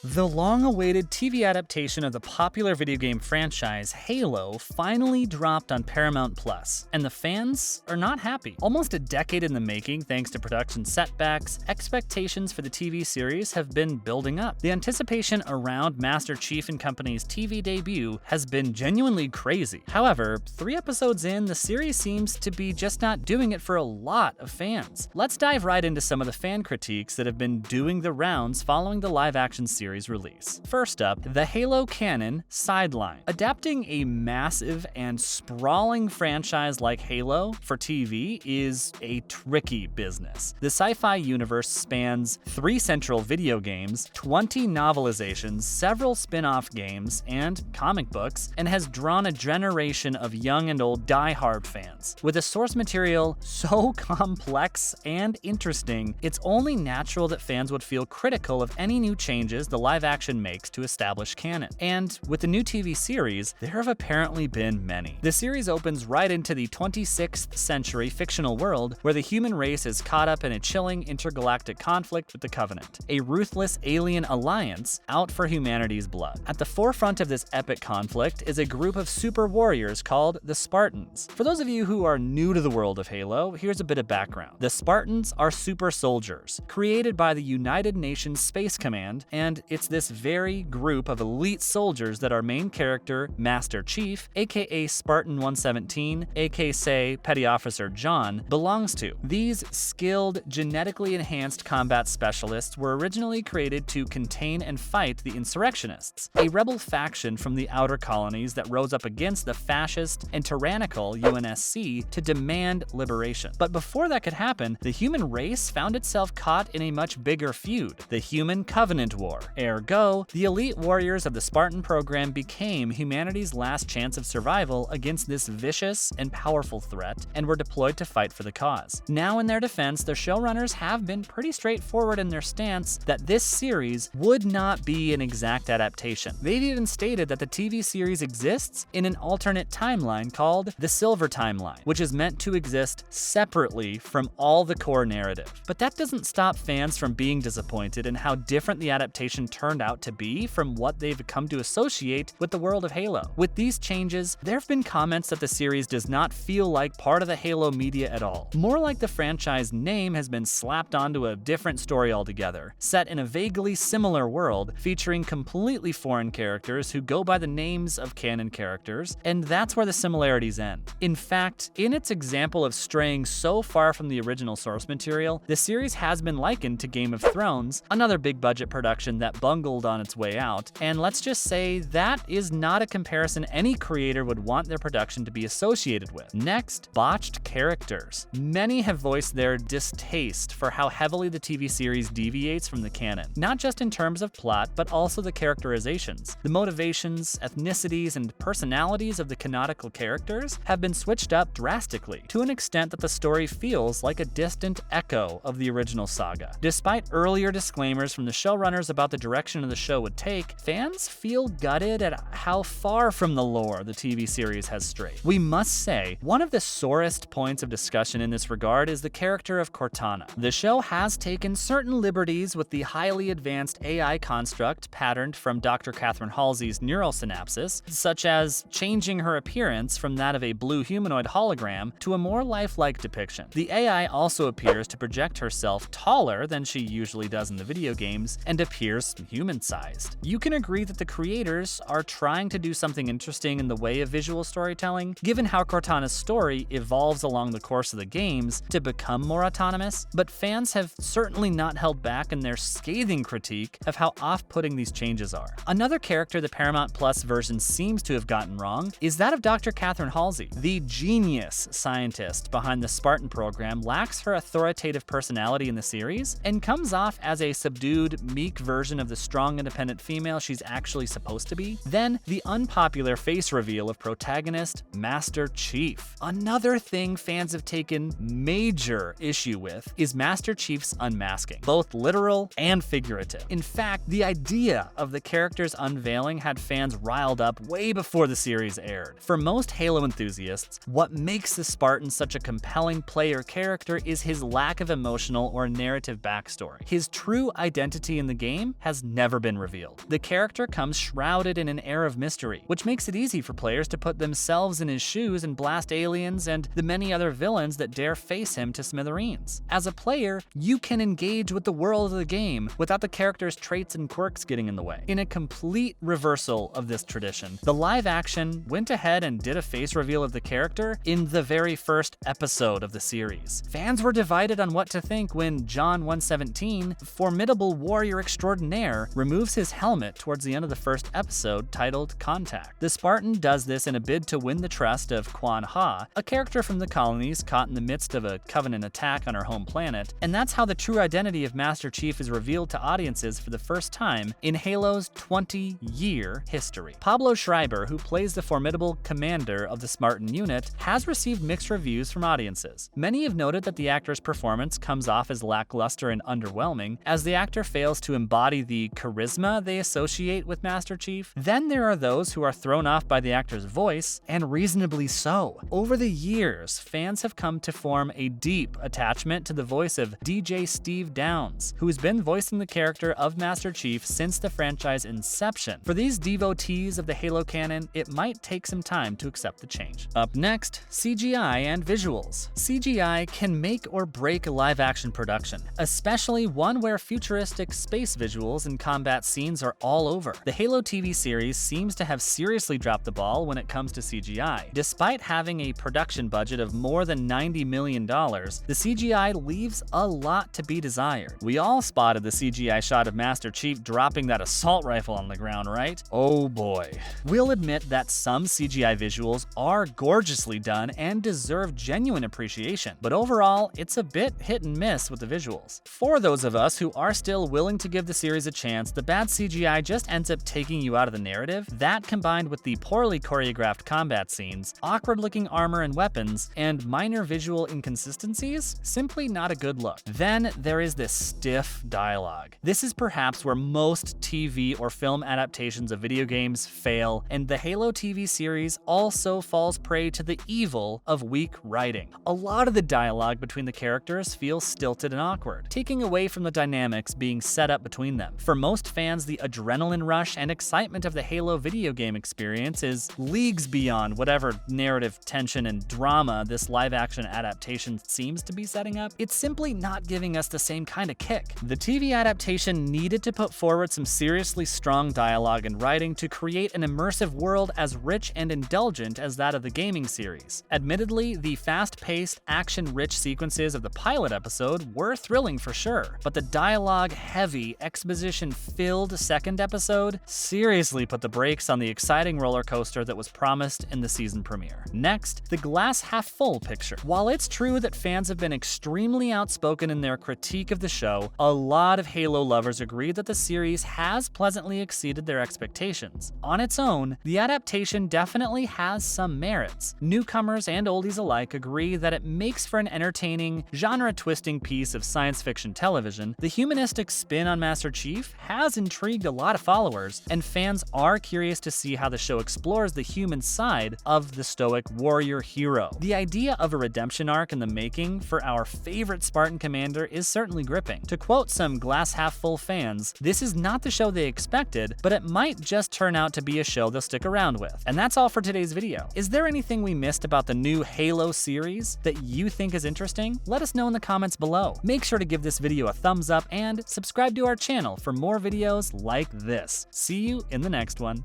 The long-awaited TV adaptation of the popular video game franchise Halo finally dropped on Paramount Plus, and the fans are not happy. Almost a decade in the making thanks to production setbacks, expectations for the TV series have been building up. The anticipation around Master Chief and Company's TV debut has been genuinely crazy. However, 3 episodes in, the series seems to be just not doing it for a lot of fans. Let's dive right into some of the fan critiques that have been doing the rounds following the live-action series release. First up, the Halo canon sideline. Adapting a massive and sprawling franchise like Halo for TV is a tricky business. The sci-fi universe spans 3 central video games, 20 novelizations, several spin-off games, and comic books, and has drawn a generation of young and old die-hard fans. With the source material so complex and interesting, it's only natural that fans would feel critical of any new changes the live action makes to establish canon. And with the new TV series, there have apparently been many. The series opens right into the 26th century fictional world where the human race is caught up in a chilling intergalactic conflict with the Covenant, a ruthless alien alliance out for humanity's blood. At the forefront of this epic conflict is a group of super warriors called the Spartans. For those of you who are new to the world of Halo, here's a bit of background. The Spartans are super soldiers, created by the United Nations Space Command, and it's this very group of elite soldiers that our main character, Master Chief, aka Spartan 117, aka Petty Officer John, belongs to. These skilled, genetically enhanced combat specialists were originally created to contain and fight the insurrectionists, a rebel faction from the outer colonies that rose up against the fascist and tyrannical UNSC to demand liberation. But before that could happen, the human race found itself caught in a much bigger feud, the Human Covenant War. Ergo, the elite warriors of the Spartan program became humanity's last chance of survival against this vicious and powerful threat, and were deployed to fight for the cause. Now, in their defense, the showrunners have been pretty straightforward in their stance that this series would not be an exact adaptation. They've even stated that the TV series exists in an alternate timeline called the Silver Timeline, which is meant to exist separately from all the core narrative. But that doesn't stop fans from being disappointed in how different the adaptation turned out to be from what they've come to associate with the world of Halo. With these changes, there have been comments that the series does not feel like part of the Halo media at all. More like the franchise name has been slapped onto a different story altogether, set in a vaguely similar world, featuring completely foreign characters who go by the names of canon characters, and that's where the similarities end. In fact, in its example of straying so far from the original source material, the series has been likened to Game of Thrones, another big budget production that bungled on its way out, and let's just say that is not a comparison any creator would want their production to be associated with. Next, botched characters. Many have voiced their distaste for how heavily the TV series deviates from the canon, not just in terms of plot, but also the characterizations. The motivations, ethnicities, and personalities of the canonical characters have been switched up drastically, to an extent that the story feels like a distant echo of the original saga. Despite earlier disclaimers from the showrunners about the direction of the show would take, fans feel gutted at how far from the lore the TV series has strayed. We must say, one of the sorest points of discussion in this regard is the character of Cortana. The show has taken certain liberties with the highly advanced AI construct patterned from Dr. Catherine Halsey's neural synapses, such as changing her appearance from that of a blue humanoid hologram to a more lifelike depiction. The AI also appears to project herself taller than she usually does in the video games, and appears human-sized. You can agree that the creators are trying to do something interesting in the way of visual storytelling, given how Cortana's story evolves along the course of the games to become more autonomous, but fans have certainly not held back in their scathing critique of how off-putting these changes are. Another character the Paramount Plus version seems to have gotten wrong is that of Dr. Catherine Halsey. The genius scientist behind the Spartan program lacks her authoritative personality in the series, and comes off as a subdued, meek version of the strong, independent female she's actually supposed to be. Then, the unpopular face reveal of protagonist Master Chief. Another thing fans have taken major issue with is Master Chief's unmasking, both literal and figurative. In fact, the idea of the character's unveiling had fans riled up way before the series aired. For most Halo enthusiasts, what makes the Spartan such a compelling player character is his lack of emotional or narrative backstory. His true identity in the game has has never been revealed. The character comes shrouded in an air of mystery, which makes it easy for players to put themselves in his shoes and blast aliens and the many other villains that dare face him to smithereens. As a player, you can engage with the world of the game without the character's traits and quirks getting in the way. In a complete reversal of this tradition, the live action went ahead and did a face reveal of the character in the very first episode of the series. Fans were divided on what to think when John 117, formidable warrior extraordinaire, removes his helmet towards the end of the first episode titled Contact. The Spartan does this in a bid to win the trust of Quan Ha, a character from the colonies caught in the midst of a Covenant attack on our home planet, and that's how the true identity of Master Chief is revealed to audiences for the first time in Halo's 20-year history. Pablo Schreiber, who plays the formidable commander of the Spartan unit, has received mixed reviews from audiences. Many have noted that the actor's performance comes off as lackluster and underwhelming, as the actor fails to embody the charisma they associate with Master Chief. Then there are those who are thrown off by the actor's voice, and reasonably so. Over the years, fans have come to form a deep attachment to the voice of DJ Steve Downes, who's been voicing the character of Master Chief since the franchise inception. For these devotees of the Halo canon, it might take some time to accept the change. Up next, CGI and visuals. CGI can make or break a live-action production, especially one where futuristic space visuals and combat scenes are all over. The Halo TV series seems to have seriously dropped the ball when it comes to CGI. Despite having a production budget of more than $90 million, the CGI leaves a lot to be desired. We all spotted the CGI shot of Master Chief dropping that assault rifle on the ground, right? Oh boy. We'll admit that some CGI visuals are gorgeously done and deserve genuine appreciation, but overall, it's a bit hit and miss with the visuals. For those of us who are still willing to give the series a chance, the bad CGI just ends up taking you out of the narrative. That, combined with the poorly choreographed combat scenes, awkward-looking armor and weapons, and minor visual inconsistencies, simply not a good look. Then there is this stiff dialogue. This is perhaps where most TV or film adaptations of video games fail, and the Halo TV series also falls prey to the evil of weak writing. A lot of the dialogue between the characters feels stilted and awkward, taking away from the dynamics being set up between them. For most fans, the adrenaline rush and excitement of the Halo video game experience is leagues beyond whatever narrative tension and drama this live-action adaptation seems to be setting up. It's simply not giving us the same kind of kick. The TV adaptation needed to put forward some seriously strong dialogue and writing to create an immersive world as rich and indulgent as that of the gaming series. Admittedly, the fast-paced, action-rich sequences of the pilot episode were thrilling for sure, but the dialogue-heavy, exposition-filled second episode seriously put the brakes on the exciting roller coaster that was promised in the season premiere. Next, the glass-half-full picture. While it's true that fans have been extremely outspoken in their critique of the show, a lot of Halo lovers agree that the series has pleasantly exceeded their expectations. On its own, the adaptation definitely has some merits. Newcomers and oldies alike agree that it makes for an entertaining, genre-twisting piece of science fiction television. The humanistic spin on Master Chief has intrigued a lot of followers, and fans are curious to see how the show explores the human side of the stoic warrior hero. The idea of a redemption arc in the making for our favorite Spartan commander is certainly gripping. To quote some glass-half-full fans, this is not the show they expected, but it might just turn out to be a show they'll stick around with. And that's all for today's video. Is there anything we missed about the new Halo series that you think is interesting? Let us know in the comments below. Make sure to give this video a thumbs up and subscribe to our channel for more videos like this. See you in the next one.